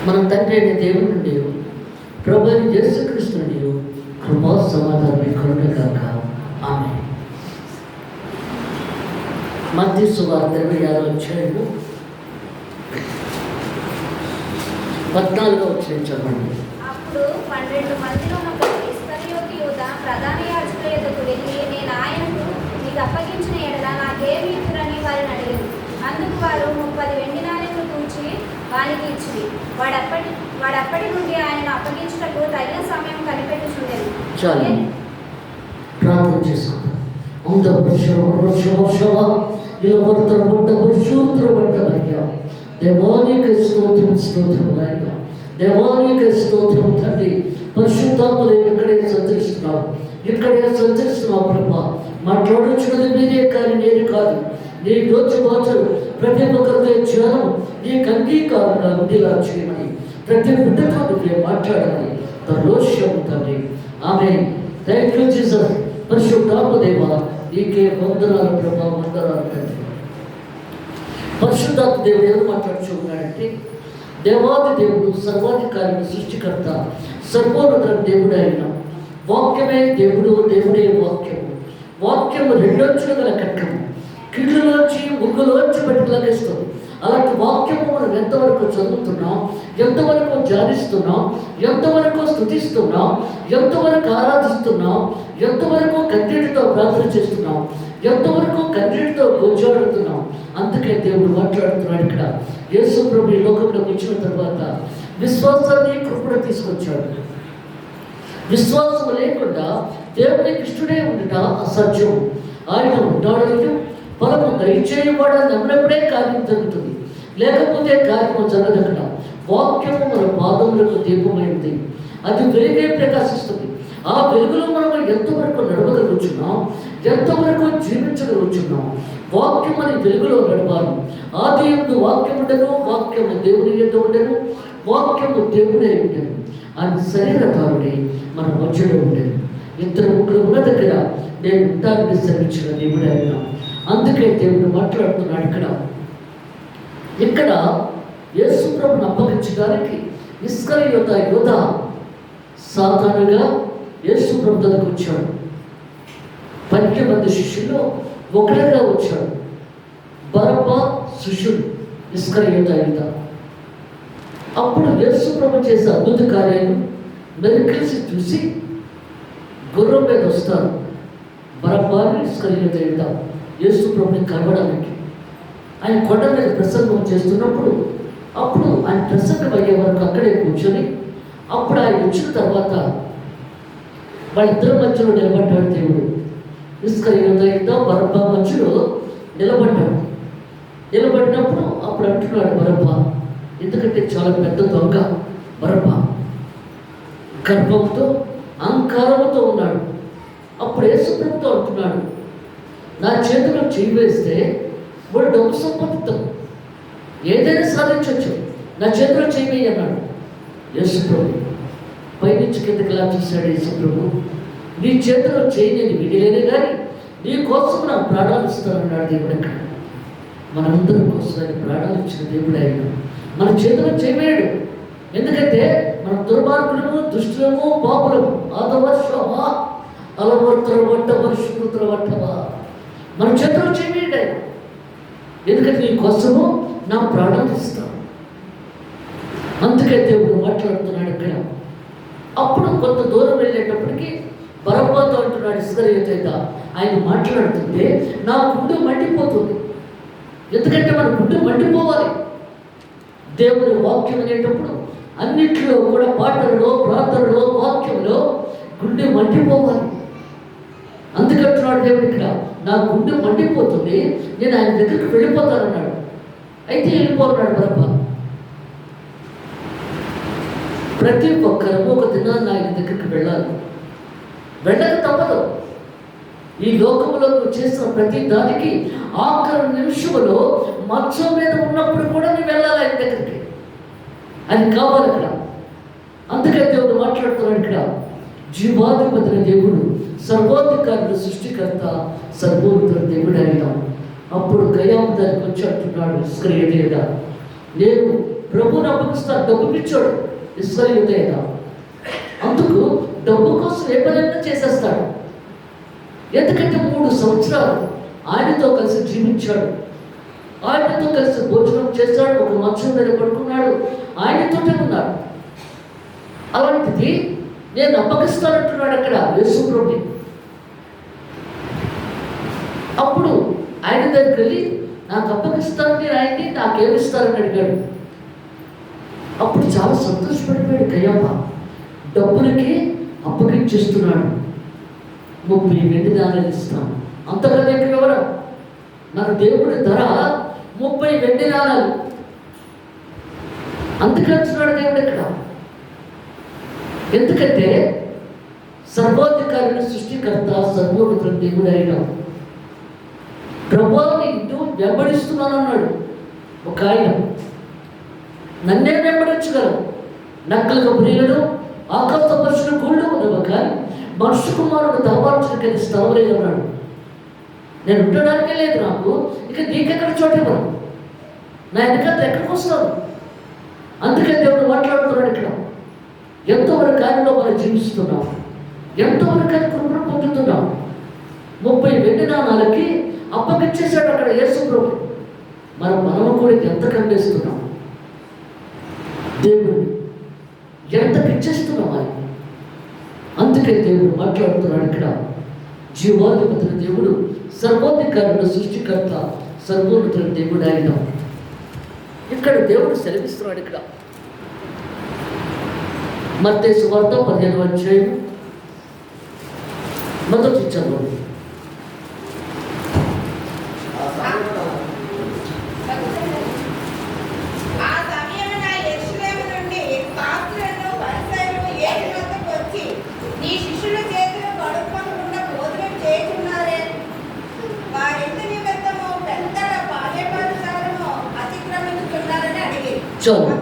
మన తండ్రి అయిన దేవుని నుండి ప్రభు అయిన యేసుక్రీస్తు నుండి కృపా సమాధానం కలుగుగాక. ఆమేన్. మత్తయి సువార్త 26వ అధ్యాయము 14వ వచనం చదవండి. అప్పుడు 12 మందిలో ఒకడు ఇస్కరియోతు యూదా ప్రధాన యాజకుల యొద్దకు వెళ్ళి, నేను ఆయనకు నీకు అప్పగించిన ఎడల నాకేమి ఇచ్చురని వారిని అడిగాడు. అందుకు వారు 30 వెండి నాణెములు తూచి వానికి ఇచ్చిరి. వాడప్పటి నుండి ఆయనను అప్పగించుటకు తగిన సమయం కనిపెట్టుచుండెను. చాలు, ప్రార్థన చేసుకుందాం. దేవానికి స్తోత్రం నాయన, దేవానికి స్తోత్రం తండ్రి. పరిశుద్ధాత్మలు ఇక్కడే సంచరిస్తున్నావు ప్రభా. మాట్లాడుచున్నది మీరే కానీ నేను కాదు. నీ రోజు మాటలు ప్రతి ఒక్కరితో జ్ఞానం నీకు అంగీకారంగా ఉండేలా చేయమని, ప్రతి బిడ్డతో నువ్వే మాట్లాడాలి. రోషం తండ్రి. ఆమేన్. Thank you Jesus. పరిశుద్ధాత్మదేవ నీకే వందనాలు ప్రభా, వందనాలు తండ్రి. పరిశుద్ధాత్మ దేవుడు ఎవరు మాట్లాడుచున్నాడంటే, దేవాది దేవుడు, సర్వాధికారి, సృష్టికర్త, సర్వోన్నత దేవుడు అయిన వాక్యమే దేవుడు, దేవుడే వాక్యము. వాక్యము రెండొచ్చులు గల కట్టము, కిళ్ళలోంచి ముగ్గులోంచి బయటలాగేస్తాం. అలాంటి వాక్యము మనం ఎంతవరకు చదువుతున్నాం, ఎంతవరకు ధ్యానిస్తున్నాం, ఎంతవరకు స్తుతిస్తున్నాం, ఎంతవరకు ఆరాధిస్తున్నాం, ఎంతవరకు కన్నీటితో ప్రార్థన చేస్తున్నాం, ఎంతవరకు కన్నీటితో గోజాడుతున్నాం. అందుకే దేవుడు మాట్లాడుతున్నాడు ఇక్కడ. యేసు ప్రభు ఈ లోకంలోకి వచ్చిన తర్వాత విశ్వాసాన్ని కృపణ తీసుకొచ్చాడు. విశ్వాసం లేకుండా దేవునికి ఇష్టడే ఉండట అసాధ్యం. ఆయన ఉన్నాడు, ఫలము దయచేయబడాలని నమ్మినప్పుడే కార్యం జరుగుతుంది, లేకపోతే కార్యము జరగదు. అక్కడ వాక్యము మన పాదములకు దీపమైంది, అది వెలుగే ప్రకాశిస్తుంది. ఆ వెలుగులో మనం ఎంతవరకు నడవగలుగుతున్నాం, ఎంతవరకు జీవించగలుగుతున్నాం. వాక్యం అని వెలుగులో నడవాలి. ఆది యందు వాక్యం ఉండను, వాక్యము దేవుని యందు ఉండను, వాక్యము దేవుడే ఉండను. ఆయన శరీరకారుడే మన మధ్యలో ఉండేది. 2-3 ఉన్న దగ్గర నేను ఉంటానని శ్రమించిన దేవుడు ఆయన. అందుకే దేవుడు మాట్లాడుతున్నాడు ఇక్కడ యేసు ప్రభువును అప్పగించడానికి ఇస్కరియోత యూదా సాతానుగా యేసు ప్రభు దగ్గరకు వచ్చాడు. 12 మంది శిష్యుల్లో ఒకరిగా వచ్చాడు. బరబ్బా శిష్యుడు, ఇస్కరియోత యూదా. అప్పుడు యేసు ప్రభు చేసే అద్భుత కార్యాలు మెరికల్సి చూసి గుర్రం మీద వస్తారు. బరబ్బాని ఇస్కరియోత యూదా యేసు ప్రభుని కలవడానికి ఆయన కొండ మీద ప్రసంగం చేస్తున్నప్పుడు, అప్పుడు ఆయన ప్రసంగం అయ్యే వరకు అక్కడే కూర్చొని, అప్పుడు ఆయన వచ్చిన తర్వాత వాళ్ళిద్దరి మధ్యలో నిలబడ్డాడు దేవుడు. ఇస్కరియోత యూదా బరబ్బా మధ్యలో నిలబడ్డాడు. నిలబడినప్పుడు అప్పుడు అంటున్నాడు బరబ్బా, ఎందుకంటే చాలా పెద్ద దొంగ బరబ్బా, గర్భంతో అహంకారంతో ఉన్నాడు. అప్పుడు యేసు ప్రభుతో అంటున్నాడు, నా చేతిలో చేయి వేస్తే వాడు డబ్బు సంపాదిద్దాం, ఏదైనా సాధించవచ్చు, నా చేతిలో చేయి వేయి అన్నాడు. యేసు ప్రభు పైనుంచి కిందకి ఇలా చూశాడు. యేసు ప్రభు, నీ చేతిలో చేయి నేను విడిలేనే కానీ నీ కోసం నా ప్రాణాలు ఇస్తానన్నాడు దేవుడు. అక్కడ మనందరి కోసం ఆయన ప్రాణాలు ఇచ్చిన దేవుడు ఆయన. మన చేతిలో చేయవేయడు, ఎందుకంటే మనం దుర్మార్గులము, దుష్టులము, పాపులము. ఆదవర్షమా అలవర్తల వట్టవా శుభ్రతల వట్టవా, మన చేతిలో చేయవేయడు ఆయన. ఎందుకంటే నీ కోసము నా ప్రాణాలు ఇస్తాను. అందుకే దేవుడు మాట్లాడుతున్నాడు ఇక్కడ. అప్పుడు కొంత దూరం వెళ్ళేటప్పటికి బరబ్బాతో అంటున్నాడు ఇస్కరియోత యూదా. ఆయన మాట్లాడుతుంటే నా గుండె మండిపోతుంది. ఎందుకంటే మన గుండె మండిపోవాలి. దేవుని వాక్యం అనేటప్పుడు అన్నిట్లో కూడా, పాటలలో, ప్రార్థనలో, వాక్యంలో గుండె మండిపోవాలి. అందుకంటున్నాడు దేవుడు ఇక్కడ, నా గుండె మండిపోతుంది, నేను ఆయన దగ్గరికి వెళ్ళిపోతానన్నాడు. అయితే వెళ్ళిపోతున్నాడు బరబ్బా. ప్రతి ఒక్కరూ ఒక దినాన్ని ఆయన దగ్గరికి వెళ్ళాలి. వెళ్ళక తప్పదు. ఈ లోకంలో నువ్వు చేసిన ప్రతి దానికి ఆఖరి నిమిషంలో మంచం మీద ఉన్నప్పుడు కూడా నువ్వు వెళ్ళాలి ఆయన దగ్గరికి. అది కావాలి అక్కడ. అందుకే దేవుడు మాట్లాడుతున్నాడు ఇక్కడ, జీవాధిపతిని దేవుడు, సర్వాధికారుడు, సృష్టికర్త, సర్వోన్నత దేవుడు ఆయన. అప్పుడు గయాము దగ్గరికి వచ్చి అంటున్నాడు ఇస్కరియోత యూదా, నేను ప్రభువుని అప్పగిస్తారు. డబ్బు పిచ్చోడు ఇశ్వరీయుత. అందుకు డబ్బు కోసం ఏ పనైనా చేసేస్తాడు. ఎందుకంటే 3 సంవత్సరాలు ఆయనతో కలిసి జీవించాడు, ఆయనతో కలిసి భోజనం చేశాడు, ఒక మంచం మీద పడుకున్నాడు, ఆయనతోటే ఉన్నాడు. అలాంటిది నేను అప్పగిస్తానంటున్నాడు అక్కడ యేసు ప్రభువు. అప్పుడు ఆయన దగ్గరికి వెళ్ళి నాకు అప్పగిస్తాను మీరు ఆయన్ని, నాకేమిస్తారని అడిగాడు. అప్పుడు చాలా సంతోషపడిపోయాడు కయ్యప్ప. డబ్బులకి అప్పగించేస్తున్నాడు. 30 వెండి నాణాలు ఇస్తాను. అంతకన్నా ఎక్కువ ఎవరు? మన దేవుడి ధర 30 వెండి నాణాలు. అందుకంటున్నాడు దేవుడు ఇక్కడ. ఎందుకంటే సర్వాధికారిని సృష్టికర్త సర్వోన్నతుడు దేవుడు అయిన ప్రభువుని నువ్వు వెంబడిస్తున్నాను అన్నాడు ఒక ఆయన. నన్నే వెంబడించగలవు. నక్కలకు ప్రియులను ఆకాశ పక్షులు గూళ్ళు ఉన్నవ కానీ మనుష్య కుమారుడు తలవార్చుని స్థలం లేదు అన్నాడు. నేను ఉండడానికే లేదు నాకు, ఇక నీకెక్కడ చోటు ఇవ్వను, నా వెనకాల ఎక్కడికి వస్తాను. అందుకే దేవుడు మాట్లాడుతున్నాడు ఇక్కడ. ఎంతవరకు ఆయనలో మనం జీవిస్తున్నాం, ఎంతవరకు ఆయన కృపను పొందుతున్నాం. 30 వెండి నాణాలకి అప్పగిచ్చేసాడు అక్కడ యేసు ప్రభు. మనము కూడా ఎంత కనిపిస్తున్నాం, దేవుడిని ఎంత పిచ్చేస్తున్నాం ఆయన. అందుకే దేవుడు మాట్లాడుతున్నాడు ఇక్కడ. జీవాధిపతుల దేవుడు, సర్వాధికారుడు, సృష్టికర్త, సర్వోన్నతుల దేవుడు ఆయన. ఇక్కడ దేవుడు సెలవిస్తున్నాడు ఇక్కడ. మత్తయి సువార్త 15వ అధ్యాయం మొదటి చదవండి. చాలు.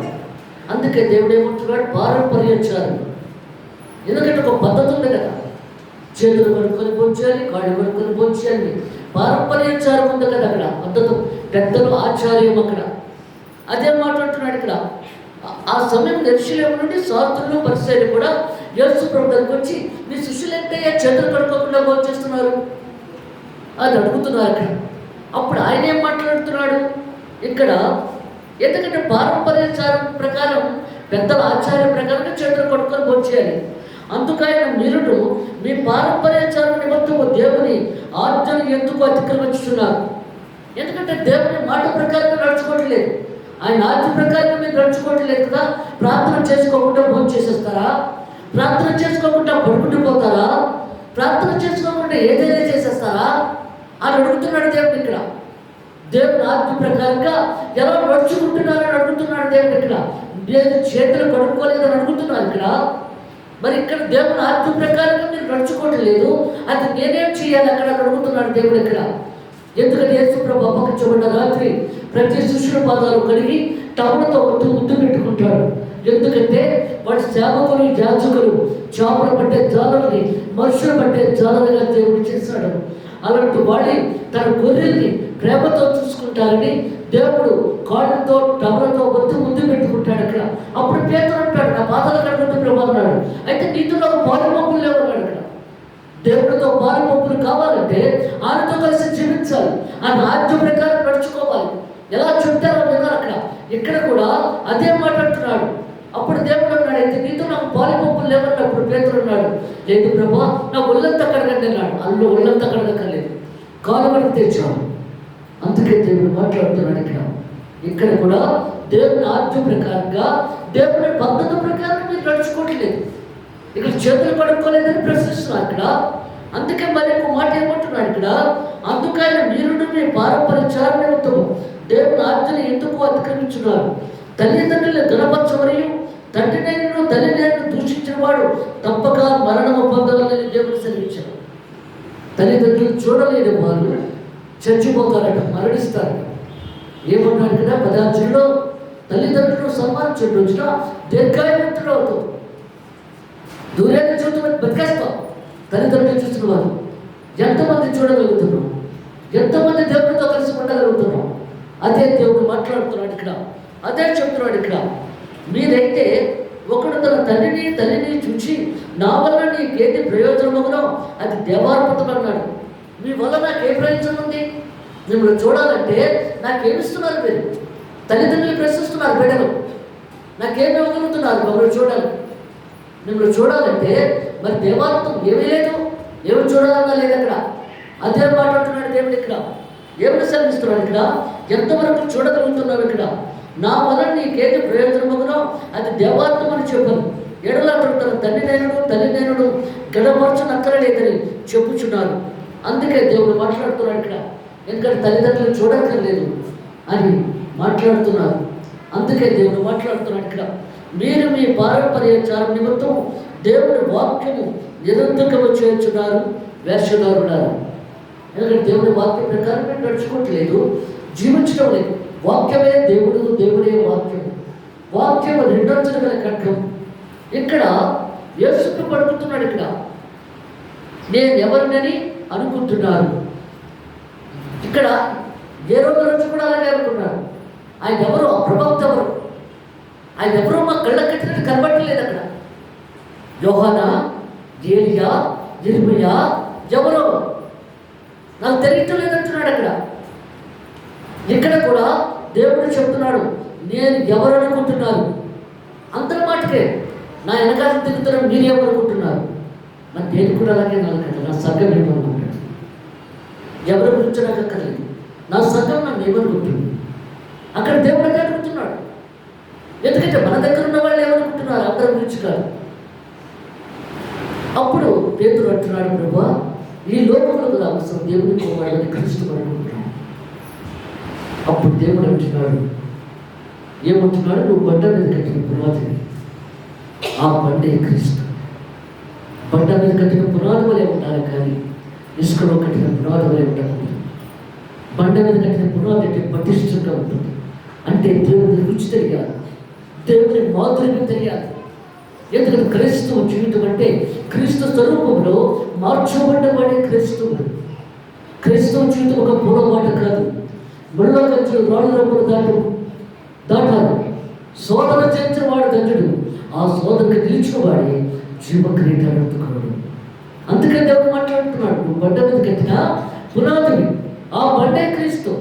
అందుకే దేవుడు ఏమంటున్నాడు? పారంపర్యాచారం. ఎందుకంటే ఒక పద్ధతి ఉంది కదా, చేతులు కడుక్కొని పోంచాలి, కాళ్ళు కడుక్కొని పోంచాలి, పారంపర్యాచారం ఉంది కదా అక్కడ పద్ధతి, పెద్దలు ఆచార్యం అక్కడ. అదే మాట్లాడుతున్నాడు ఇక్కడ. ఆ సమయం యెరూషలేము నుండి శాస్త్రులు పరిసయ్యులు కూడా యేసు ప్రభు దగ్గరికి వచ్చి మీ శిష్యులు అంటే చేతులు కడుక్కోకుండా భోంచేస్తున్నారు అని అడుగుతున్నారు అక్కడ. అప్పుడు ఆయన ఏం మాట్లాడుతున్నాడు ఇక్కడ? ఎందుకంటే పారంపర్యాచారం ప్రకారం, పెద్దల ఆచార్య ప్రకారంగా చేతులు కొట్టుకొని భోంచేయాలి. అందుకైనా మీరును మీ పారంపర్యాచారం నిమిత్తము దేవుని ఆజ్ఞను ఎందుకు అతిక్రమించుతున్నారు? ఎందుకంటే దేవుని మాట ప్రకారంగా నడుచుకోవట్లేదు, ఆయన ఆజ్ఞ ప్రకారంగా మీరు నడుచుకోవట్లేదు కదా. ప్రార్థన చేసుకోకుండా భోజనం చేసేస్తారా? ప్రార్థన చేసుకోకుండా పడుకుండిపోతారా? ప్రార్థన చేసుకోకుండా ఏదైనా చేసేస్తారా అని అడుగుతున్నాడు దేవుడు ఇక్కడ. దేవుని ఆజ్ఞ ప్రకారంగా ఎలా నడుచుకుంటున్నారని అడుగుతున్నాడు దేవుడు ఇక్కడ. నేను చేతులు కడుక్కోలేదని అడుగుతున్నాను ఇక్కడ. మరి ఇక్కడ దేవుని ఆజ్ఞ ప్రకారంగా మీరు నడుచుకోవట్లేదు, అది నేనేం చేయాలి అక్కడ అడుగుతున్నాడు దేవుడు ఇక్కడ. ఎందుకంటే యేసు ప్రభు అప్పగించబడిన రాత్రి ప్రతి శిష్యుల పాదాలు కడిగి టవలతో ముద్దు పెట్టుకుంటాడు. ఎందుకంటే వాటి సేవకులు, యాజకులు చేపలు పట్టే జాలర్ని మనుషులు పట్టే జాలరుగా దేవుడు చేశాడు. అలాంటి వాడి తన గొర్రెల్ని ప్రేమతో చూసుకుంటారని దేవుడు కాళ్ళతో టవలతో ముద్దు పెట్టుకుంటాడు అక్కడ. అప్పుడు పేతురు అంటాడు, నా పాదాలు కడుగుతూ ప్రభు అన్నాడు. అయితే నీతో నాకు పాలుపంపులు లేవన్నాడు అక్కడ. దేవుడితో పాలుపంపులు కావాలంటే ఆయనతో కలిసి జీవించాలి, ఆయన ఆజ్ఞ ప్రకారం నడుచుకోవాలి. ఎలా చెప్తారో విన్నారు అక్కడ. ఇక్కడ కూడా అదే మాట్లాడుతున్నాడు. అప్పుడు దేవుడు అన్నాడు, అయితే నీతో నాకు పాలుపంపులు లేవన్నప్పుడు పేతురు అన్నాడు, లేదు ప్రభా, నా ఒళ్ళంతా కడగండి అన్నాడు. అందులో ఒళ్ళంతా కడగక్కర్లేదు, కాలు కడిగి తెచ్చాను. అందుకే దేవుడు మాట్లాడుతున్నాడు ఇక్కడ. ఇక్కడ కూడా దేవుని ఆజ్ఞ ప్రకారంగా, దేవుని పద్ధతి ప్రకారం మీరు నడుచుకోవట్లేదు. ఇక్కడ చేతులు కడుక్కోలేదని ప్రశ్నిస్తున్నారు ఇక్కడ. అందుకే మరి ఒక మాట ఏమంటున్నాడు ఇక్కడ, అందుకైనా మీరు మీ పారంపర్యాచారం నిమిత్తము దేవుని ఆజ్ఞను ఎందుకు అతిక్రమించున్నారు? తల్లిదండ్రులు గణపరచమరియు తండ్రినైనను తల్లినైనను దూషించిన వాడు తప్పక మరణము పొందవాలని దేవుడు సెలవించాడు. తల్లిదండ్రులు చూడలేని వాళ్ళు చచ్చిపోతారట, మరణిస్తారట. ఏమన్నాడు కదా 16లో, తల్లిదండ్రులు సన్మానించే రోజున దీర్ఘాయువంతుడు అవుతావు, దూరేళ్ళ జీవితం బతికేస్తావు. తల్లిదండ్రులు చూసిన వాళ్ళు ఎంతమంది చూడగలుగుతున్నాం, ఎంతమంది దేవుడితో కలిసి ఉండగలుగుతున్నాం? అదే దేవుడు మాట్లాడుతున్నాడు ఇక్కడ. అదే చెప్తున్నాడు ఇక్కడ. మీరైతే ఒకడు తన తల్లిని చూచి నా వల్ల నీకేది ప్రయోజనమో అది దేవార్పతం అన్నాడు. మీ వల్ల నాకు ఏ ప్రయోజనం ఉంది? మిమ్మల్ని చూడాలంటే నాకేమిస్తున్నారు? మీరు తల్లిదండ్రులు ప్రశ్నిస్తున్నారు, బిడ్డలు నాకేమి ఇవ్వగలుగుతున్నారు? మమ్మల్ని చూడాలి. మిమ్మల్ని చూడాలంటే మరి దేవార్పతం ఏమీ లేదు, ఏమి చూడాలన్నా లేదు అక్కడ. అదే మాట్లాడుతున్నాడు దేవుడు ఇక్కడ. ఏమిటి సెలవిస్తున్నాడు ఇక్కడ? ఎంతవరకు చూడగలుగుతున్నావు ఇక్కడ? నా వలన నీకేది ప్రయోజనమగునో అది దేవార్థం అని చెప్పను. ఎడలాడు తన తల్లినైనడు గడపరచనక్కరలేదని చెప్పుచున్నారు. అందుకే దేవుడు మాట్లాడుతున్నాడు ఇక్కడ. ఎందుకంటే తల్లిదండ్రులు చూడక్కర్లేదు అని మాట్లాడుతున్నారు. అందుకే దేవుడు మాట్లాడుతున్నాడు ఇక్కడ. మీరు మీ పారంపర్యాచారం నిమిత్తం దేవుడి వాక్యము నిరంతరము చేర్చున్నారు, వేషధారున్నారు. ఎందుకంటే దేవుడి వాక్యం ప్రకారం మీరు నడుచుకోవట్లేదు, జీవించడం లేదు. వాక్యమే దేవుడు, దేవుడే వాక్యము. వాక్యము రెండొంతుల గల ఖడ్గం. ఇక్కడ యేసుకు పడుకుతున్నాడు. ఇక్కడ నేను ఎవరినని అనుకుంటున్నారు? ఇక్కడ ఏ రోజు కూడా అలాగే అనుకున్నారు. ఆయన ఎవరు? ప్రవక్త ఎవరు? ఆయన ఎవరో మా కళ్ళ కట్టినట్టు కనబట్టలేదు. అక్కడ యోహానా, ఏలియా, ఇర్మియా ఎవరో నాకు తెలియటం లేదంటున్నాడు. అక్కడ ఇక్కడ కూడా దేవుడు చెప్తున్నాడు, నేను ఎవరు అనుకుంటున్నారు? అంతటి మాటకే నా వెనకాల తిరుగుతున్న మీరు ఏమనుకుంటున్నారు? మరి నేను కూడా అలాగే నాలుగంట నా సంఘం ఏమనుకుంటాడు? ఎవరి గురించి నాకు అక్కర్లేదు, నా సంఘం నన్ను ఏమనుకుంటుంది? అక్కడ దేవుడు అదే అనుకుంటున్నాడు. ఎందుకంటే మన దగ్గర ఉన్న వాళ్ళు ఏమనుకుంటున్నారు? అందరి గురించి కాదు. అప్పుడు పేతురు అంటున్నాడు, ప్రభువా ఈ లోకంలో అవసరం దేవుడికి వాళ్ళని క్రీస్తు అనుకుంటున్నాడు. అప్పుడు దేవుడు అంటున్నాడు, ఏమంటున్నాడు? నువ్వు బండ మీద కట్టిన పునాది, ఆ బండే క్రీస్తు. బండ మీద కట్టిన పునాది వలె ఉండాలి, కానీ ఇసుకలో కట్టిన పునాది వలె ఉండకూడదు. బండ మీద కట్టిన పునాది అంటే పటిష్టంగా ఉంటుంది. అంటే దేవుని రుచి తెలియాలి, దేవుని మాధుర్యం తెలియాలి. ఎందుకంటే క్రైస్తవ జీవితం అంటే క్రీస్తు స్వరూపంలో మార్చబడ్డవాడే క్రైస్తవుడు. క్రైస్తవ జీవితం ఒక పూలమాట కాదు. ముళ్ళ కంచెలు రాళ్ళు రబ్బులు దాటారు. శోధన చేసిన వాడు దంచుడు, ఆ శోధనకు నిలిచిన వాడే జీవ క్రీడాలు అందుకున్నాడు. అందుకని దేవుడు మాట్లాడుతున్నాడు, నువ్వు బండ మీద కట్టిన పునాదివి, ఆ బండే క్రీస్తు.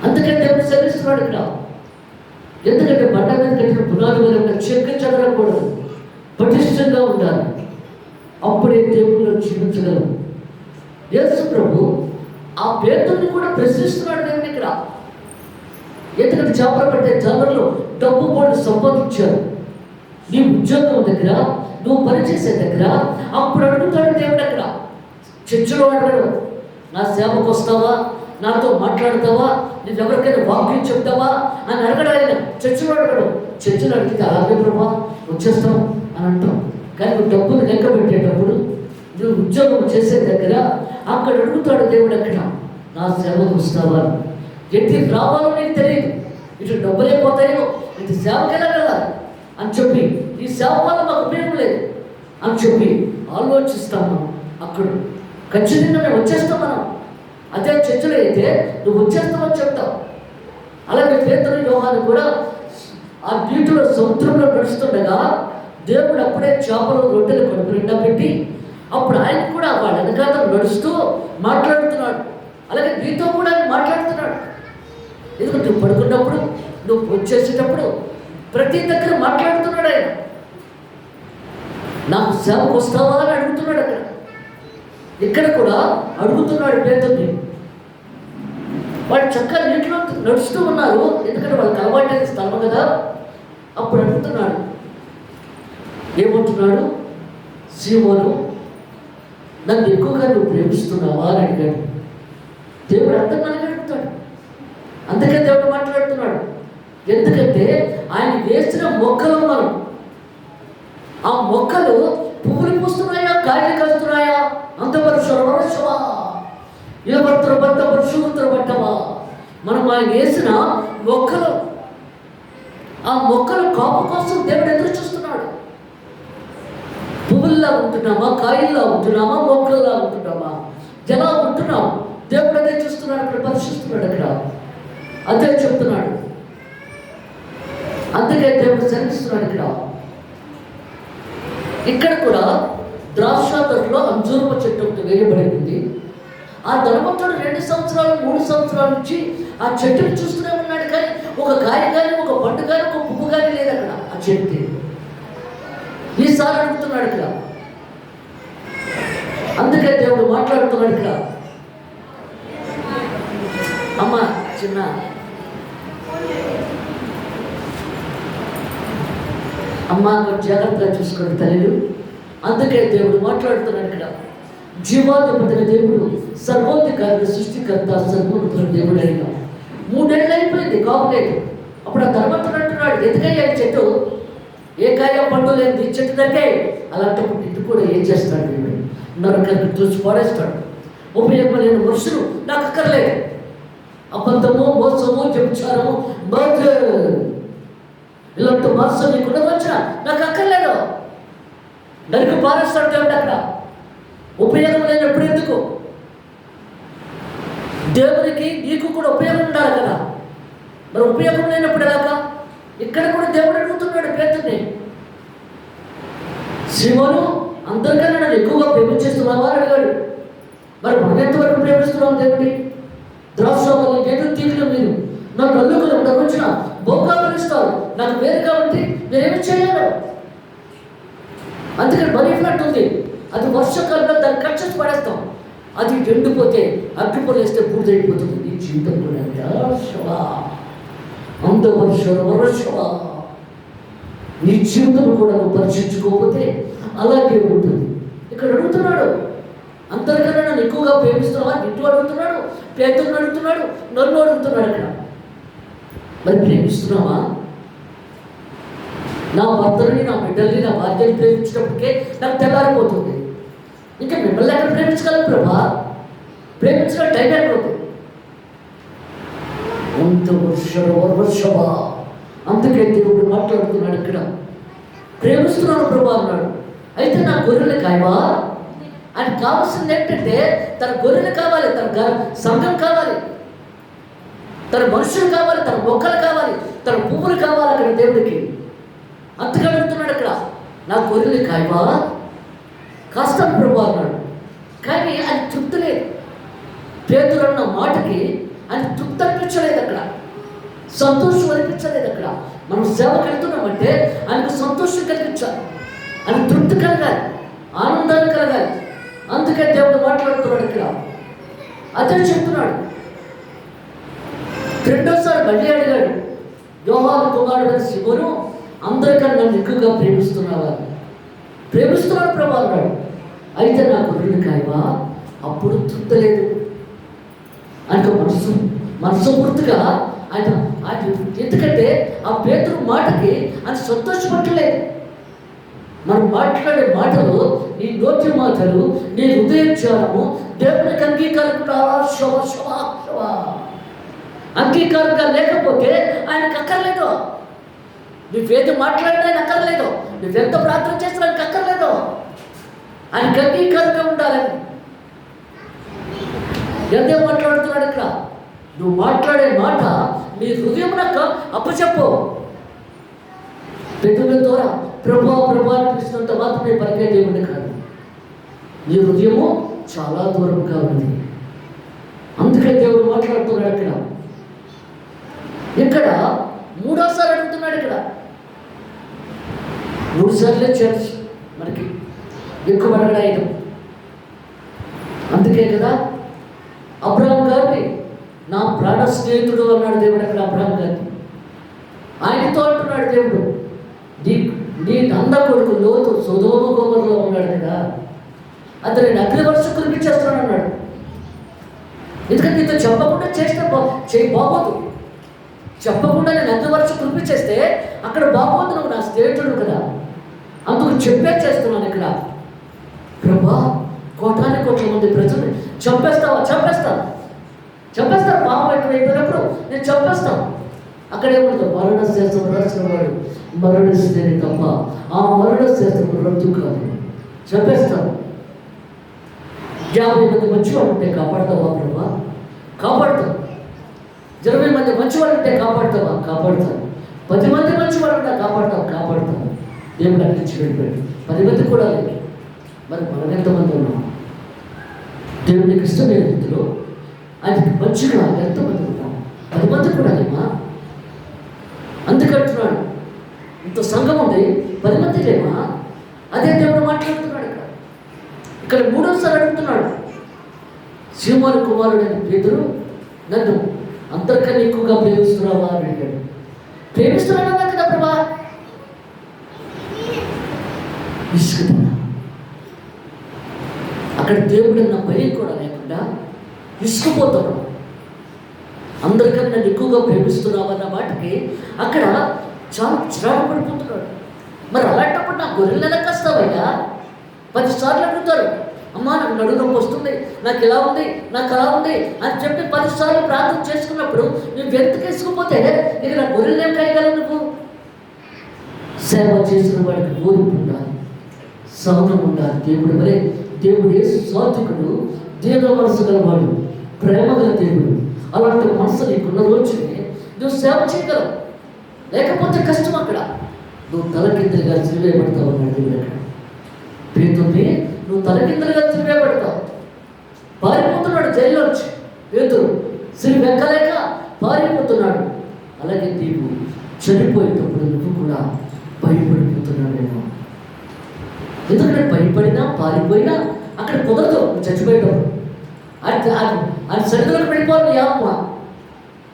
అందుకని దేవుడు సెలవిస్తున్నాడు ఇక్కడ. ఎందుకంటే బండ మీద కట్టిన పునాది వల్ల చెక్క చెదరకూడదు, పటిష్టంగా ఉండాలి. అప్పుడే దేవుడిలో జీవించగలరు. యేసు ప్రభు ఆ పేతుని కూడా ప్రశ్నిస్తున్నాడు దేవుని ఇక్కడ. ఎందుకంటే చేపలు పట్టే జాలర్లో డబ్బు వాళ్ళు సంపాదించారు. నీ ఉద్యోగం దగ్గర, నువ్వు పనిచేసే దగ్గర అప్పుడు అడుగుతాడు దేవుడు. అక్కడ చర్చలో అడగడు, నా సేవకు వస్తావా, నాతో మాట్లాడతావా, నేను ఎవరికైనా వాక్యం చెప్తావా అని అడగడు ఆయన. చర్చలో అడగడు. చర్చలు అడిగితే అలాగే ప్రభా వచ్చేస్తాం అని అంటాం. కానీ నువ్వు డబ్బులు లెక్క పెట్టేటప్పుడు, నువ్వు ఉద్యోగం చేసే దగ్గర అక్కడ అడుగుతాడు దేవుడు. అక్కడ నా సేవకు వస్తావా, ఎట్టి రావాలో నీకు తెలియదు, ఇటు డబ్బులే పోతాయో, ఇటు సేవకి వెళ్ళగలరు అని చెప్పి, ఈ సేవ వల్ల మాకు ఉపయోగం లేదు అని చెప్పి ఆలోచిస్తాము. అక్కడ ఖచ్చితంగా మేము వచ్చేస్తాం. మనం అదే చర్చలు అయితే నువ్వు వచ్చేస్తామని చెప్తావు. అలాగే పేతురు, యోహాను కూడా ఆ నీటిలో సముద్రంలో నడుస్తుండగా దేవుడు అప్పుడే చేపలు రొట్టెలు కడుపు నిండా పెట్టి అప్పుడు ఆయన కూడా వాళ్ళ వెనకాల నడుస్తూ మాట్లాడుతున్నాడు. అలాగే నీతో కూడా ఆయన మాట్లాడుతున్నాడు. ఎందుకంటే నువ్వు పడుకున్నప్పుడు, నువ్వు వచ్చేసేటప్పుడు ప్రతి దగ్గర మాట్లాడుతున్నాడు ఆయన. నాకు సేవకు వస్తావా అని అడుగుతున్నాడు. అక్కడ ఇక్కడ కూడా అడుగుతున్నాడు పేతుర్ని. వాళ్ళు చక్కగా నీటిలో నడుస్తూ ఉన్నారు, ఎందుకంటే వాళ్ళకి అలవాటైన స్థలం కదా. అప్పుడు అడుగుతున్నాడు, ఏమంటున్నాడు? సీమోను, నన్ను ఎక్కువగా నువ్వు ప్రేమిస్తున్నావా అని అడిగాడు. దేవుడు అర్థం మనకి అడుగుతాడు. అందుకే దేవుడు మాట్లాడుతున్నాడు. ఎందుకంటే ఆయన వేసిన మొక్కలు మనం, ఆ మొక్కలు పువ్వులు పూస్తున్నాయా, కాయలు కాస్తున్నాయా? అంతపరుషవా ఇలపత్ర బట్ట పరుషుత్ర బట్టవా? మనం ఆయన వేసిన మొక్కలు, ఆ మొక్కలు కాపు కోసం దేవుడు ఎదురు చూస్తున్నాడు. పువ్వుల్లా ఉంటున్నామా, కాయల్లా ఉంటున్నామా, మొక్కల్లా ఉంటున్నామా, ఎలా ఉంటున్నాం? దేవుడు అదే చూస్తున్నాడు, అక్కడ పరిశీలిస్తున్నాడు. అక్కడ అదే చెప్తున్నాడు. అందుకే దేవుడు శ్రమిస్తున్నాడు. ఇక్కడ కూడా ద్రాక్ష తోటలో అంజూరపు చెట్టు ఒకటి వేయబడి ఉంది. ఆ ధనవంతుడు 2 సంవత్సరాలు 3 సంవత్సరాల నుంచి ఆ చెట్టును చూస్తూనే ఉన్నాడు, కానీ ఒక కాయ కానీ, ఒక పండు కానీ, ఒక పువ్వు కానీ లేదు అక్కడ ఆ చెట్టు. ఈసారి అడుగుతున్నాడు ఇక్కడ. అందుకే దేవుడు మాట్లాడుతున్నాడు ఇక్కడ. అమ్మ చిన్న అమ్మ జాగ్రత్తగా చూసుకోండి తల్లిలు. అందుకే దేవుడు మాట్లాడుతున్నాడు ఇక్కడ. జీవాధిపతి దేవుడు, సర్వోధికారి, సృష్టికర్త, సర్వోన్నతుల దేవుడు అయినా 3 ఏళ్ళు అయిపోయింది కాపులేదు. అప్పుడు ఆ ధర్మంతుడు అంటున్నాడు, ఎదుగయ్యా చెట్టు, ఏ కాయ పండు లేదు చెట్టు దగ్గర. అలాంటప్పుడు ఇటు కూడా ఏం చేస్తాడు దేవుడు? నరకరికి చూసి పాడేస్తాడు. ఉపయోగం లేని మనుషులు నాకు అక్కర్లేదు. అబద్ధము, మోసము, వ్యభిచారము, ఇలాంటి మనసు నీకున్న వచ్చిన నాకు అక్కర్లేదు. నరికి పారేస్తాడు దేవుడు అక్కడ. ఉపయోగం లేనప్పుడు ఎందుకు? దేవునికి నీకు కూడా ఉపయోగం ఉండాలి కదా. మరి ఉపయోగం లేనప్పుడు ఎలాగా? ఇక్కడ కూడా దేవుడు అడుగుతున్నాడు పేతుర్ని, సీమోను అందరికన్నా నన్ను ఎక్కువగా ప్రేమించేస్తున్నావా అని అడిగాడు. మరి మనం ఎంతవరకు ప్రేమిస్తున్నాం దేవుడి? ద్రాక్ష వల్ల నేను తీగలు మీరు నన్ను నల్లుకుని వచ్చిన బొగ్గా పిలుస్తారు, నాకు వేరు కాబట్టి నేనేమి చేయలేను. అందుకని బరీఫ్లట్ ఉంది, అది వర్షకాలంలో దాన్ని కట్ చేసి పడేస్తాం. అది ఎండిపోతే అగ్గిపొలు వేస్తే పూర్తయిపోతుంది. నీ జీవితం కూడా అంతవర్షవా నీ జీవితం కూడా నువ్వు పరీక్షించుకోకపోతే అలాగే ఉంటుంది. ఇక్కడ అడుగుతున్నాడు, అందరికన్నా నన్ను ఎక్కువగా ప్రేమిస్తున్నావా? ఇంటూ అడుగుతున్నాడు, పేతురుని అడుగుతున్నాడు, నన్ను అడుగుతున్నాడు. అక్కడ మరి ప్రేమిస్తున్నావా? నా భర్తని, నా బిడ్డల్ని, నా భార్యని ప్రేమించినప్పటికే నాకు తెల్లారిపోతుంది. ఇంకా మిమ్మల్ని ఎక్కడ ప్రేమించగలను ప్రభా? ప్రేమించిన టైం ఎక్కడుంది? వర్షవా. అందుకే దేవుడు మాట్లాడుతున్నాడు ఇక్కడ. ప్రేమిస్తున్నాను ప్రభా అన్నాడు. అయితే నా గొర్రెలు కాయవా? ఆయనకు కావాల్సింది ఏంటంటే తన గొర్రెలు కావాలి, తన సంఘం కావాలి, తన మనుషులు కావాలి, తన మొక్కలు కావాలి, తన పువ్వులు కావాలి అక్కడ దేవుడికి. అంతగా అడుగుతున్నాడు అక్కడ. నా గొర్రెలు కాయవా? కష్టం ప్రభు అన్నాడు. కానీ ఆయన తృప్తి లేదు. పేతురు అన్న మాటకి ఆయన తృప్తి అనిపించలేదు, అక్కడ సంతోషం అనిపించలేదు. అక్కడ మనం సేవకు వెళ్తున్నామంటే ఆయనకు సంతోషం కలిగించాలి, ఆయన తృప్తి కలగాలి, ఆనందాన్ని కలగాలి. అందుకే దేవుడు మాట్లాడుతున్నాడు ఇక్కడ. అదే చెప్తున్నాడు. 2వ మళ్ళీ అడిగాడు, యోహాను కుమారుడు సీమోను, అందరికన్నా నన్ను ఎక్కువగా ప్రేమిస్తున్నావా? ప్రేమిస్తున్నాడు ప్రభు అన్నాడు. అయితే నా గొర్రెలు కాయవా? అప్పుడు తృప్తి లేదు. ఆయనకు మనస్ఫూర్తిగా ఆయన ఎందుకంటే ఆ పేతురు మాటకి ఆయన సంతోషపట్టలేదు. మనం మాట్లాడే మాటలు, నీ నోటి మాటలు, నీ హృదయోచ్చారము దేవునికి అంగీకారంగా లేకపోతే ఆయనకు అక్కర్లేదు. నువ్వేది మాట్లాడినా ఆయన అక్కర్లేదు, నువ్వెంత ప్రార్థన చేసినా ఆయనకు అక్కర్లేదు. ఆయనకు అంగీకారంగా ఉండాలని ఎంతో మాట్లాడుతున్నాడు ఇక్కడ. నువ్వు మాట్లాడే మాట నీ హృదయం నాకు అప్పచెప్పు. పెద్దల ద్వారా ప్రభా అనిపిస్తున్నంత మాత్రమే పలికే దేవుడు కాదు. నీ హృదయము చాలా దూరంగా ఉంది. అందుకే దేవుడు మాట్లాడుతున్నాడు ఇక్కడ. ఇక్కడ 3వసారి అడుగుతున్నాడు. ఇక్కడ 3 సార్లే చర్చ్ మనకి ఎక్కువ అడగడం. అందుకే కదా అబ్రహాం గారిని నా ప్రాణ స్నేహితుడు అన్నాడు దేవుడు అక్కడ అబ్రహాం గారిని. ఆయనతో అంటున్నాడు దేవుడు, నీ అన్న కొడుకు లోతు సొదొమ గొమొర్రాలో ఉన్నాడు కదా, అతను నేను అగ్నివర్షం కురిపించేస్తున్నాను అన్నాడు. ఎందుకంటే నీతో చెప్పకుండా చేస్తే బాగోదు. చెప్పకుండా నేను అగ్నివర్షం కురిపించేస్తే అక్కడ బాగోదు. నువ్వు నా స్నేహితుడు కదా, అందుకు చెప్పే చేస్తున్నాను ఇక్కడ. ప్రభా, కోటాని కోట్ల మంది ప్రజలు చంపేస్తాను. పాపం ఎక్కువైపోయినప్పుడు నేను చంపేస్తాను. అక్కడేముంటుంది? మరణ శాస్త్రం రాసిన వాడు మరణిస్తేనే తప్ప ఆ మరణ శాస్త్రం రద్దు కాదు. చంపేస్తాను. 50 మంది మంచివాళ్ళు ఉంటే కాపాడతావా ప్రభా? కాపాడుతాను. 20 మంది మంచివాళ్ళు ఉంటే కాపాడతావా? కాపాడుతాను. 10 మంది మంచి వాళ్ళు నాకు కాపాడుతాను దేవుడు అట్టించి వెళ్ళిపోయాడు. 10 మంది కూడా లేదు. మరి మనం ఎంతమంది ఉన్నాం? దేవునికి ఇష్టమైన రీతిలో ఆయనకి మంచిగా ఎంతమంది ఉన్నాం? 10 మంది కూడా లేమా? అందుకంటున్నాడు, ఇంత సంఘం ఉంది, 10 మంది లేమా? అదే దేవుడు మాట్లాడుతున్నాడు. ఇక్కడ మూడోసారి అడుగుతున్నాడు, సీమోను కుమారుడైన పేతురు, నన్ను అందరికన్నా ఎక్కువగా ప్రేమిస్తున్నావా అని అడిగాడు. ప్రేమిస్తున్నాడన్నా కదా ప్రభా, విసుగుతున్నా. అక్కడ దేవుడన్న భయం కూడా లేకుండా విసుకుపోతున్నాడు. అందరికన్నా నన్ను ఎక్కువగా ప్రేమిస్తున్నావన్న వాటికి అక్కడ చాలా చిరాకు పడిపోతున్నాడు. మరి అలాంటప్పుడు నా గొర్రెలు ఎలా కస్తావయ్యా? 10 సార్లు అడుగుతారు, అమ్మా నాకు నడుము నొప్పి వస్తుంది, నాకు ఇలా ఉంది, నాకు అలా ఉంది అని చెప్పి 10 సార్లు ప్రార్థన చేసుకున్నప్పుడు నువ్వు వెంతకేసుకుపోతే ఇక నా గొర్రెలు ఏం కాయగలవు? నువ్వు సేవ చేసిన వాడికి ఓర్పు ఉండాలి, సహనం ఉండాలి. దేవుడు వరే దేవుడు యేసు సాత్వికుడు, దీన మనసు గలవాడు, ప్రేమ గల దేవుడు. అలాంటి మనసు నీకున్న రోజునే నువ్వు సేవ చేయగలవు. లేకపోతే కష్టం. అక్కడ నువ్వు తలకిందులుగా సిలువేయబడతావు అన్నాడు దేవుడు. అక్కడ పేతుర్ని నువ్వు తలకిందులుగా సిలువేయబడతావు. పారిపోతున్నాడు జైల్లోంచి పేతురు, సిలువ ఎక్కలేక పారిపోతున్నాడు. అలాగే నీవు చనిపోయేటప్పుడు నువ్వు కూడా భయపడిపోతున్నాడేమో. ఎందుకంటే భయపడినా పారిపోయినా అక్కడ కుదరదు. నువ్వు చచ్చిపోయేటప్పుడు ఆయన సరిగ్గా వెళ్ళిపోవాలి. నీ ఆత్మ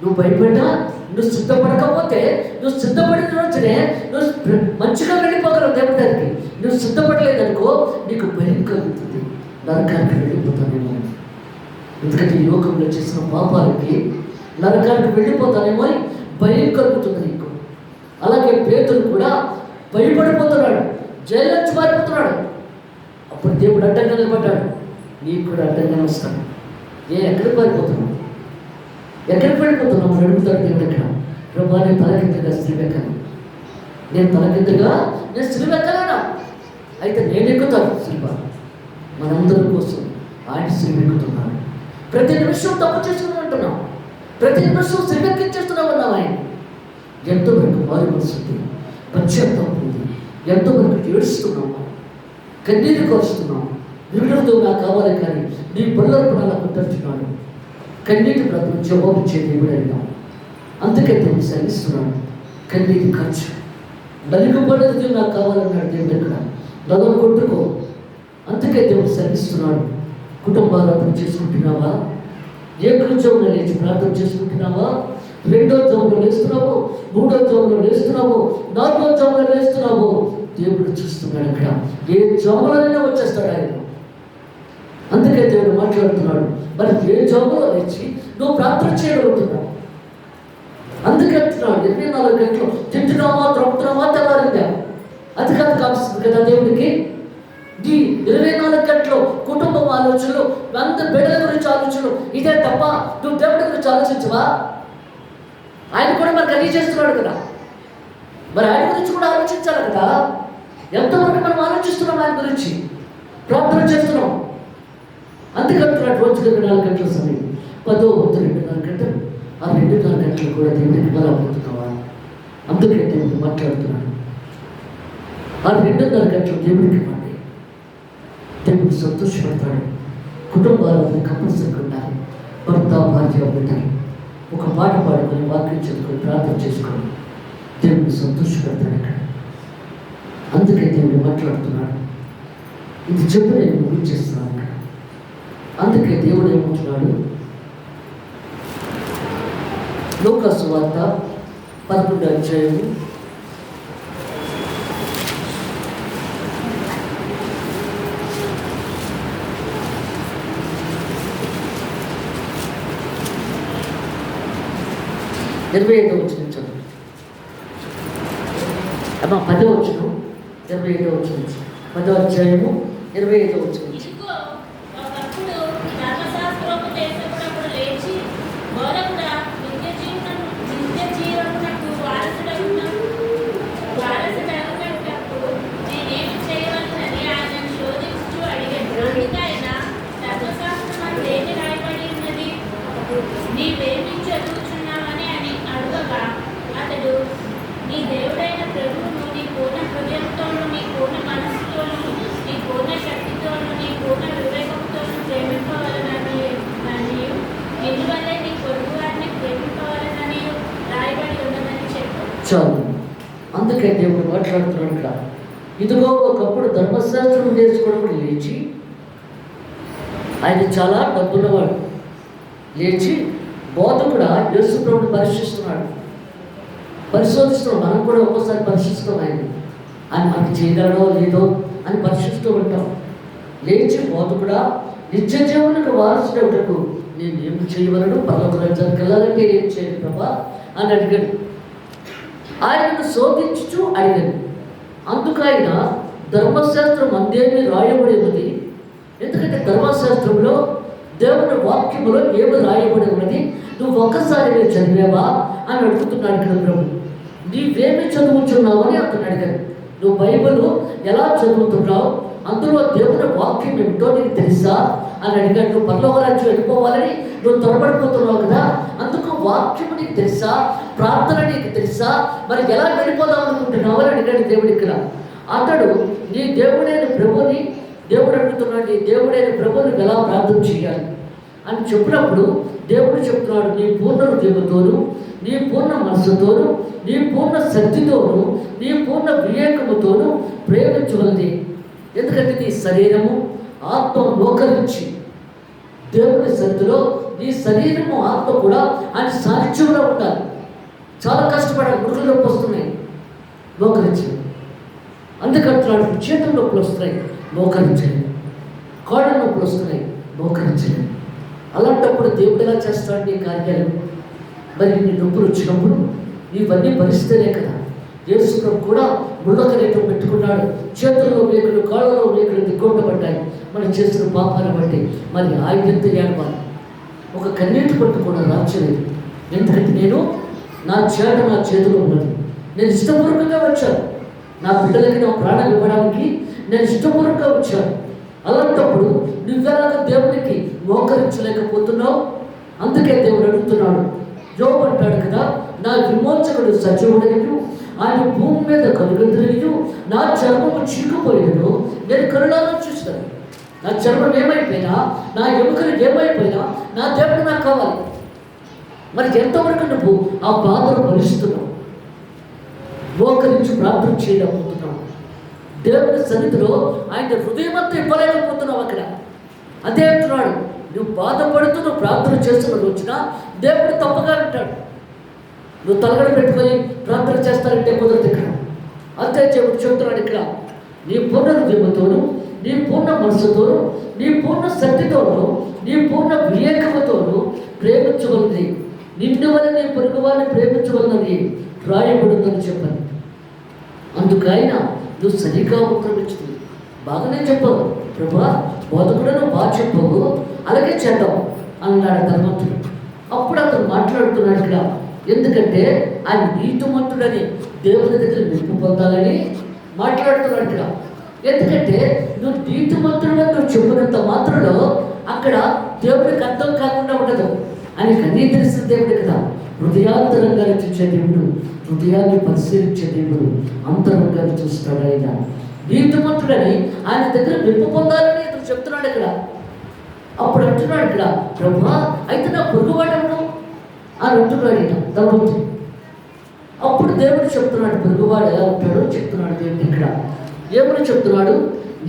నువ్వు భయపడినా, నువ్వు సిద్ధపడకపోతే, నువ్వు సిద్ధపడిన రోజునే నువ్వు మంచిగా వెళ్ళిపోగలవు దేవుడి దగ్గరికి. నువ్వు సిద్ధపడలేదనుకో నీకు భయం కలుగుతుంది, నరకానికి వెళ్ళిపోతానేమో. ఎందుకంటే ఈ లోకంలో చేసిన పాపాలకి నరకానికి వెళ్ళిపోతానేమో అని భయం కలుగుతుంది నీకు. అలాగే పేతురు కూడా భయపడిపోతున్నాడు, జైలు నుంచి పారిపోతున్నాడు. అప్పుడు దేవుడు అడ్డంగా నిలబడ్డాడు, నీకు కూడా అడ్డంగా వస్తాడు. ఎక్కడికి పారిపోతున్నావు? ఎక్కడికి వెళ్ళిపోతున్నావు అని అడుగుతాడు దేవుడు. ఎక్కడ ప్రభా నేను తలకిందుగా సిలువెక్కను, నేను తలకిందుగా నేను సిలువెక్కలేనా? అయితే నేను ఎక్కుతాను సిలువ. మనందరి కోసం ఆయన సిలువెక్కుతున్నాడు. ప్రతి నిమిషం తప్పు చేసుకుని ఉంటున్నాం, ప్రతి నిమిషం సిలువెక్కించేస్తున్నాం అన్నాం. ఆయన ఎంతో మనకు మారు మనసు, పశ్చాత్తాపం ఉంది, ఎంతో మనకు ఏడుస్తున్నాము, కన్నీరు కోరుస్తున్నాం. విడుదలతో నాకు కావాలి కానీ నీ బల్లరపు నాకు తట్టున్నాడు. కన్నీటి ప్రార్థన జవాబు ఇచ్చే దేవుడు అయినాం. అందుకే దేవుడు సహిస్తున్నాడు. కన్నీటి ఖర్చు నలుగుబడేది నాకు కావాలన్నాడు దేవుడు. ఇక్కడ నగలు కొట్టుకో. అందుకే దేవుడు సహిస్తున్నాడు. కుటుంబారాధన చేసుకుంటున్నావా? ఏ కృత్యంలో లేచి ప్రార్థన చేసుకుంటున్నావా? 2వ జాములో లేస్తున్నావు, 3వ జాములో లేస్తున్నావు, 4వ జాములో లేస్తున్నావు. దేవుడు చూస్తున్నాడు. అక్కడ ఏ జాములైనా వచ్చేస్తాడు ఆయన. అందుకే దేవుడు మాట్లాడుతున్నాడు, మరి ఏ జాములో లేచి నువ్వు ప్రార్థన చేయగలుగుతున్నావు. అందుకే అంటున్నాడు 24 గంటలు తింటున్నావా, త్రొక్కుతున్నావా, తెల్లారిందా? అది కాదు కావలసింది కదా దేవుడికి. ఈ 24 గంటలు కుటుంబం ఆలోచనలు, అందరి బిడ్డల గురించి ఆలోచనలు, ఇదే తప్ప నువ్వు దేవుడి గురించి ఆలోచించవా? ఆయన కూడా మనకు అన్నీ చేస్తున్నాడు కదా, మరి ఆయన గురించి కూడా ఆలోచించాలి కదా. ఎంతవరకు మనం ఆలోచిస్తున్నాం ఆయన గురించి, ప్రార్థన చేస్తున్నాం. అందుకంటున్నాడు రోజుకి 24 గంటల సమయం, 10వ వంతు 2.5 గంటలు. ఆ 2.5 గంటలు కూడా దేవుడికి బలపడుతున్నావా? అందుకే దేవుడు మాట్లాడుతున్నాడు. ఆ 2.5 గంటలు దేవుడికి ఇవ్వండి, దేవుడు సంతోషపడతాడు. కుటుంబాలను కంపల్సరీ ఉండాలి. భర్త భార్య బిడ్డలు ఒక పాట పాడుకొని, వాక్యం చదువుకొని, ప్రార్థన చేసుకొని దేవుడిని సంతోషపడతాడు ఇక్కడ. అందుకే దేవుడు మాట్లాడుతున్నాడు. ఇది చెప్పి నేను ముగించేస్తున్నాను ఇక్కడ. అందుకే దేవుడు ఏమంటున్నాడు, లూకా సువార్త 11వ అధ్యాయము 25వ వచనం చదువు. అమ్మ 10వ వచనం, 25వ వచనం, 10వ అధ్యాయము 25వ వచనం. అందుకే దేవుడు మాట్లాడుతున్నాడు ఇక్కడ. ఇదిగో ఒకప్పుడు ధర్మశాస్త్రం నేర్చుకోవడం లేచి, ఆయన చాలా డబ్బున్నవాడు, లేచి బోధకుడా యేసు ప్రభువుని పరిశోధిస్తున్నాడు. మనం కూడా ఒక్కోసారి పరిశీలిస్తాం ఆయన మనకి చేయగలడో లేదో అని పరిశీలిస్తూ ఉంటాం. లేచి బోధకుడా నిత్య జీవనకు వారసుడేటకు నేను ఏమి చేయవలను, పర్లోక రాజ్యానికి వెళ్ళాలంటే ఏం చేయాలి ప్రభా అని అడిగాడు. ఆయనను శోధించుచు అడిగాను. అందుకు ఆయన ధర్మశాస్త్రం అందేమి రాయబడి ఉన్నది, ఎందుకంటే ధర్మశాస్త్రంలో దేవుని వాక్యములో ఏమి రాయబడి ఉన్నది, నువ్వు ఒక్కసారి నేను చదివావా అని అడుగుతున్నాడు ఇక్కడ ప్రభు. నీవేమి చదువుతున్నావు అని అతను అడిగాడు. నువ్వు బైబిల్ ఎలా చదువుతున్నావు, అందులో దేవుని వాక్యం ఏమిటో నీకు తెలుసా అని అడిగాడు. నువ్వు పరలోక రాజ్యం వెళ్ళిపోవాలని నువ్వు త్వరపడిపోతున్నావు కదా, అందుకు వాక్యము నీకు తెలుసా, ప్రార్థన నీకు తెలుసా, మరి ఎలా వెళ్ళిపోదాం అనుకుంటున్నావు అని అడిగాడు దేవుడు ఇక్కడ. అతడు నీ దేవుడైన ప్రభుని, దేవుడు అడుగుతున్నాడు, నీ దేవుడైన ప్రభుని ఎలా ప్రార్థన చేయాలి అని చెప్పినప్పుడు దేవుడు చెప్తున్నాడు, నీ పూర్ణ హృదయముతోను, నీ పూర్ణ మనసుతోను, నీ పూర్ణ శక్తితోను, నీ పూర్ణ వివేకముతోను ప్రేమించవలది. ఎందుకంటే నీ శరీరము ఆత్మ మోకరించి దేవుని సన్నిధిలో నీ శరీరము ఆత్మ కూడా ఆయన సాన్నిధ్యంలో ఉండాలి. చాలా కష్టపడాలి, ముడుకులు నొప్పి వస్తున్నాయి, మోకరించి. అందుకంటున్నాడు, చేతుల నొప్పులు వస్తున్నాయి, మోకరించండి, కాళ్ళ నొప్పులు వస్తున్నాయి, మోకరించండి. అలాంటప్పుడు దేవుడు ఎలా చేస్తాడు నీ కార్యాలు? మరి నీ నొప్పులు వచ్చినప్పుడు ఇవన్నీ భరిస్తేనే కదా. యేసు ప్రభు కూడా ముళ్ళకరేటం పెట్టుకున్నాడు, చేతుల్లో వేకులు, కాళ్ళలో వేకులు దిగ్గొట్టబడ్డాయి మనం చేసిన పాపాన్ని బట్టి. మరి ఆయన ఎంత ఏడవాలి, ఒక కన్నీటి పట్టు కూడా రాచలేదు. ఎందుకంటే నేను నా చేతిలో ఉన్నది, నేను ఇష్టపూర్వకంగా వచ్చాను, నా బిడ్డలకి నా ప్రాణం ఇవ్వడానికి నేను ఇష్టపూర్వకంగా వచ్చాను. అలాంటప్పుడు నువ్వెలాగ దేవునికి మోకరించలేకపోతున్నావు? అందుకే దేవుడు అడుగుతున్నాడు. యోబు అంటాడు కదా, నా విమోచకుడు సజీవుడైనను, ఆయన భూమి మీద కలుగుతున్నను, నా చర్మము చీకుపోయినను నేను కరుణాలను చూస్తాను. నా చర్మం ఏమైపోయినా, నా ఎముకలు ఏమైపోయినా నా దేవుడు నాకు కావాలి. మరి ఎంతవరకు నువ్వు ఆ బాధను భరిస్తున్నావు? మోకరించి ప్రార్థన చేయలేకపోతున్నావు. దేవుని సన్నిధిలో ఆయన హృదయమంతా ఇవ్వలేకపోతున్నావు. అక్కడ అదే అంటున్నాడు, నువ్వు బాధపడుతూ నువ్వు ప్రార్థన చేస్తున్న రోజున దేవుడు తప్పగా అంటాడు. నువ్వు తలగడ పెట్టుకొని ప్రార్థన చేస్తానంటే కుదరదు. ఇక్కడ అంతే చెబుతున్నాడు ఇక్కడ, నీ పూర్ణ హృదయముతోను, నీ పూర్ణ మనసుతోను, నీ పూర్ణ శక్తితోను, నీ పూర్ణ వివేకముతోను ప్రేమించవలది, నిన్ను వల్ల నీ పొరుగు వారిని ప్రేమించవలనది రాయబడుతుందని చెప్పాను. అందుకైనా నువ్వు సరిగా ఉత్తరమించుతుంది. బాగానే చెప్పావు ప్రభా, బోధకుడను బాగా చెప్పవు, అలాగే చేద్దాం అన్నాడు ధర్మంతుడు. అప్పుడు అతను మాట్లాడుతున్నాడు ఇక్కడ, ఎందుకంటే ఆయన నీతిమంతుడని దేవుని దగ్గర మెప్పు పొందాలని మాట్లాడుతున్నాడు ఇక్కడ. ఎందుకంటే నువ్వు నీతిమంతుడు అని నువ్వు చెప్పినంత మాత్రంలో అక్కడ దేవుడికి అర్థం కాకుండా ఉండదు. ఆయనకు అన్నీ తెలిసిన దేవుడు కదా. హృదయాంతరంగాన్ని చూసే దేవుడు, హృదయాన్ని పరిశీలించే దేవుడు, అంతరంగాన్ని చూస్తాడు. ఆయన నీతిమంతుడని ఆయన దగ్గర మెప్పు పొందాలని ఇతను చెప్తున్నాడు ఇక్కడ. అప్పుడు అంటున్నాడు ఇక్కడ, ప్రభా అయితే నా పొరుగువాడెవడు అని అంటున్నాడు ఈయన ధర్మంతుడు. అప్పుడు దేవుడు చెప్తున్నాడు, పొరుగువాడు ఎలా ఉంటాడో చెప్తున్నాడు దేవుడు ఇక్కడ. ఏమని చెప్తున్నాడు?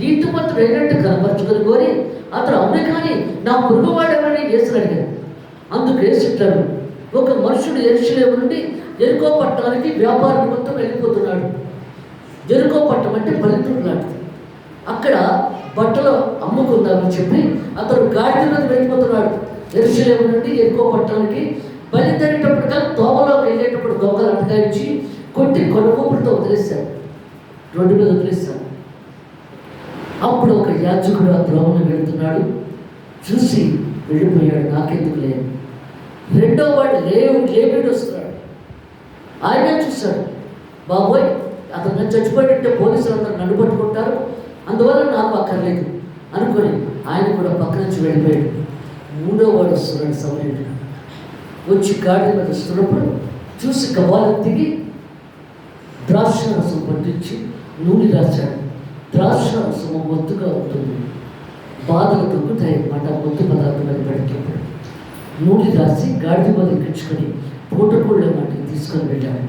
నీతిమంతుడు అయినట్టు కనపరచుకొని కోరి అతను అవునే కానీ నా పొరుగువాడెవడని యేసుని అడిగాడు. అందుకు యేసు అంటాడు, ఒక మనుషుడు యెరూషలేము నుండి యెరికో పట్టణానికి వ్యాపార నిమిత్తం వెళ్ళిపోతున్నాడు. యెరికో పట్టణం అంటే పల్లెటూరు లాంటిది. అక్కడ బట్టలు అమ్ముకుందామని చెప్పి అతను గాడిద మీద వెళ్ళిపోతున్నాడు. యెరూషలేము నుండి యెరికో పట్టణానికి బయలుదేరేటప్పుడు కానీ తోవలోకి వెళ్ళేటప్పుడు దొంగలు అటకాయించి కొట్టి కొనుగోపులతో వదిలేశారు, రోడ్డు మీద వదిలేశారు. అప్పుడు ఒక యాజకుడు ఆ త్రోవను వెళుతున్నాడు, చూసి వెళ్ళిపోయాడు, నాకెందుకు లేదు. రెండో వాడు లేవీడు వస్తున్నాడు, ఆయన చూశాడు, బాబోయ్ అతను చచ్చిపోయింటే పోలీసులు అందరూ నన్ను పట్టుకుంటారు, అందువల్ల నాకు అక్కర్లేదు అనుకొని ఆయన కూడా పక్క నుంచి వెళ్ళిపోయాడు. మూడో వాడు వస్తున్నాడు, సమరయుడు వచ్చి గాడి మీద వస్తున్నప్పుడు చూసి గవాలను దిగి ద్రాక్ష రసం పట్టించి నూనె రాశాడు. ద్రాక్ష రసము మొత్తుగా ఉంటుంది, బాధలు తగ్గుతాయి అన్నమాట. మొత్తు పదార్థం మీద పెట్టుకుంటాడు. నూనె రాసి గాడిద మీద ఎక్కించుకొని పూటకూళ్ళ మాటకి తీసుకొని వెళ్ళాడు.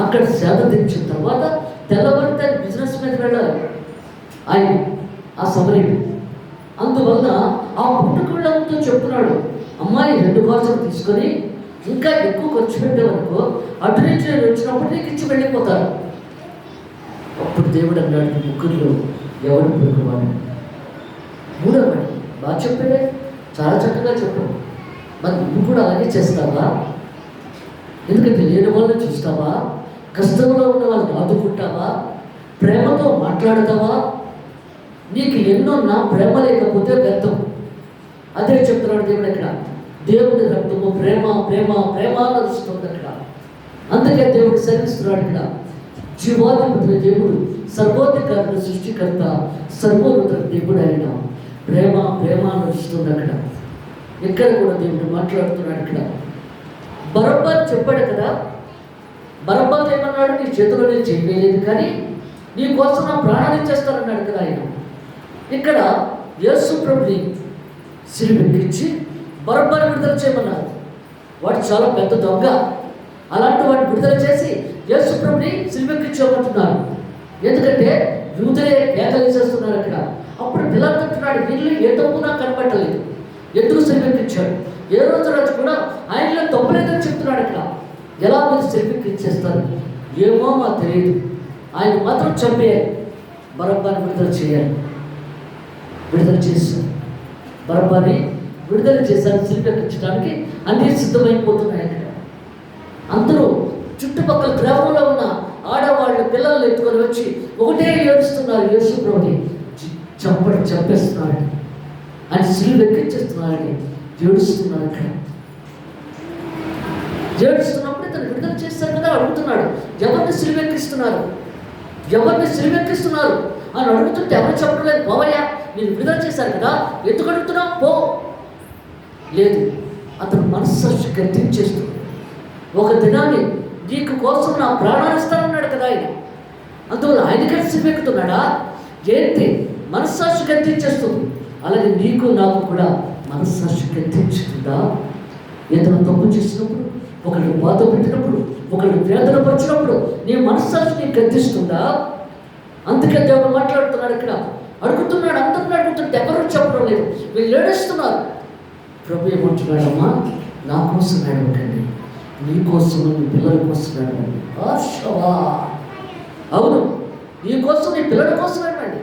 అక్కడ సేద తీర్చిన తర్వాత తెల్లవారితే బిజినెస్ మీద వెళ్ళాలి ఆయన ఆ సమరీయుడు. అందువల్ల ఆ పుట్టుకుళ్ళంతో చెప్తున్నాడు, అమ్మాయి 2 గాజులు తీసుకొని ఇంకా ఎక్కువ ఖర్చు పెట్టేవనుకో అటు నుంచి నేను వచ్చినప్పుడు నీకు ఇచ్చి వెళ్ళిపోతారు. అప్పుడు దేవుడు అన్నాడు, ముగ్గురులో ఎవడు పొరుగువాడు? 3వ వాడు. బాగా చెప్పాడే, చాలా చక్కగా చెప్పావు. మరి నువ్వు కూడా అలాగే చేస్తావా? ఎందుకంటే లేని వాళ్ళని చూస్తావా? కష్టంలో ఉన్న వాళ్ళని ఆదుకుంటావా? ప్రేమతో మాట్లాడతావా? నీకు ఎన్నున్నా ప్రేమ లేకపోతే వ్యర్థం. అదే చెప్తున్నాడు దేవుడు ఇక్కడ. దేవుని రక్తము ప్రేమ ప్రేమ ప్రేమ నడుస్తుంది అక్కడ. అందుకే దేవుడు సెలవిస్తున్నాడు ఇక్కడ, జీవాధిపతి దేవుడు, సర్వోధికారుడు, సృష్టికర్త, సర్వోన్నత దేవుడు ఆయన. ప్రేమ ప్రేమ నడుస్తుంది అక్కడ. ఇక్కడ కూడా దేవుడు మాట్లాడుతున్నాడు ఇక్కడ. బరబ్బా చెప్పాడు కదా, బరబ్బాతో ఏమన్నాడు? నీ చేతిలో నేను చేయలేదు కానీ నీ కోసం నా ప్రాణాలు ఇచ్చేస్తానన్నాడు కదా ఆయన. ఇక్కడ యేసు ప్రభుని సిలువెక్కించి బరబ్బాని విడుదల చేయమన్నారు. వాడు చాలా పెద్ద దొంగ. అలాంటి వాడిని విడుదల చేసి యేసు ప్రభుని సిలువెక్కించమంటున్నారు. ఎందుకంటే యూదులే కేకలేసేస్తున్నారు అక్కడ. అప్పుడు పిలాతు అంటున్నాడు, వీళ్ళు ఏ తప్పు నాకు కనపట్టలేదు, ఎందుకు సిలువెక్కించాడు? ఏ రోజు కూడా ఆయనలో తప్పు లేదని చెప్తున్నాడు అక్కడ. ఎలా మీరు సిలువెక్కించేస్తారు? ఏమో మాకు తెలియదు, ఆయన మాత్రం చంపేయాలి, బరబ్బాని విడుదల చేయాలి. విడుదల చేశారు, బరబ్బాని విడుదల చేశారు. సిలువెక్కించడానికి అన్నీ సిద్ధమైపోతున్నాయి అక్కడ. అందరూ చుట్టుపక్కల గ్రామంలో ఉన్న ఆడవాళ్ళు పిల్లల్ని ఎత్తుకొని వచ్చి ఒకటే ఏడుస్తున్నారు, యేసు ప్రభుని చంపేస్తున్నాడు అని, సిలువెక్కించేస్తున్నారని ఏడుస్తున్నారు అక్కడ. ఏడుస్తున్నప్పుడు తను విడుదల చేస్తారు కదా, అడుగుతున్నాడు, ఎవరిని సిలువెక్కిస్తున్నారు, ఎవరిని సిలువెక్కిస్తున్నారు అని అడుగుతుంటే ఎవరు చెప్పడం లేదు. పోవయ్యా, మీరు విడుదల చేశారు కదా, ఎందుకు అడుగుతున్నావు? పో. లేదు, అతను మనస్సాక్షి గర్తించేస్తుంది. ఒక దినాన్ని నీకు కోసం నా ప్రాణాలు ఇస్తానన్నాడు కదా ఆయన. అందువల్ల ఆయనకి సిలువెక్కుతున్నాడా ఏంటి? మనస్సాక్షి గర్తించేస్తుంది. అలాగే నీకు నాకు కూడా మనస్సాక్షి గర్తించుతుందా? ఏదైనా తప్పు చేసినప్పుడు, ఒకళ్ళు బాధ పెట్టినప్పుడు, ఒకళ్ళు వేదన పరిచినప్పుడు నీ మనస్సాక్షి నీకు గర్తిస్తుందా? అందుకే దేవుడు మాట్లాడుతున్నాడు ఇక్కడ. అడుగుతున్నాడు, అందరిని అడుగుతుంటే ఎవరు చెప్పడం లేదు, వీళ్ళు ఏడుస్తున్నారు. ప్రభు ఏమంటున్నాడమ్మా, నా కోసం ఏడవకండి, నీ కోసం, నీ పిల్లల కోసం ఏడవండి. ఆశవా, అవును, నీ కోసం, నీ పిల్లల కోసం ఏడవండి.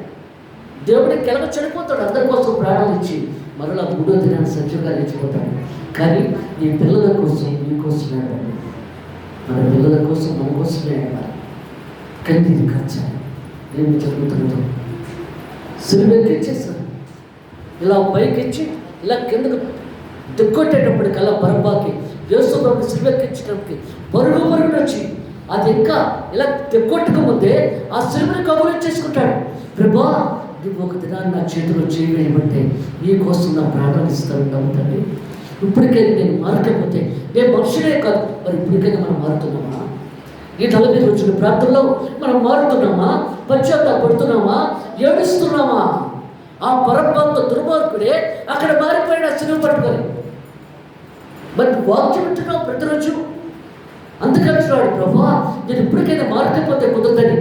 దేవుడికి కెలగ చెడిపోతాడు, అందరి కోసం ప్రాణాలు ఇచ్చి మరలా 3వ దినాన్ని సత్యంగా లేచిపోతాడు. కానీ నీ పిల్లల కోసం, నీ కోసం ఏడవండి. మన పిల్లల కోసం, మన కోసమే ఏడవాలి. కానీ ఇది ఖర్చాలి. ఏమి జరుగుతుందో సిలువెక్కించేశారు. ఇలా పైకిచ్చి ఇలా కిందకు దిగ్గొట్టేటప్పటికల్లా బరబ్బాకి యేసు ప్రభుని సిలువెక్కించడానికి పరుగున వచ్చి అది ఇంకా ఇలా దిగ్గొట్టక ముందే ఆ సిలువని కబులు చేసుకుంటాడు. ప్రభా, నువ్వు ఒక దినాన్ని నా చేతిలో చేయవేయమంటే నీ కోసం నా ప్రాణాలు ఇస్తాను తండ్రి. ఇప్పటికైనా నేను మారకపోతే నేను మనుషులే కాదు, మరి ఇప్పటికైనా మనం మారుతున్నామా? ఈ 40 రోజుల ప్రాంతంలో మనం మారుతున్నామా? పశ్చాత్తాపడుతున్నామా? ఏడుస్తున్నామా? ఆ పరబ్బాతో దుర్మార్గుడే అక్కడ మారిపోయిన సిలువ పట్టుకొని. మరి వాక్యం వింటున్నావు ప్రతిరోజు. అందుకంటున్నాడు, ప్రభా, నేను ఇప్పటికైనా మారకపోతే కుదరదని.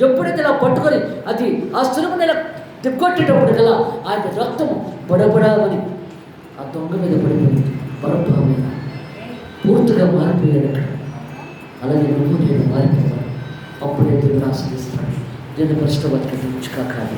ఎప్పుడైతే ఇలా పట్టుకొని అది ఆ సిలువని ఇలా తిప్పొట్టేటప్పుడు కదా ఆయన రక్తం బడబడామని ఆ దొంగ మీద పడిపోయింది, పరబ్బా మీద. పూర్తిగా మారిపోయాడు అక్కడ. అలాగే నువ్వు నేను మారిపోతాను. అప్పుడే దేవుడు ఆశ్రయిస్తాడు. నేను పరిష్ట కాదు.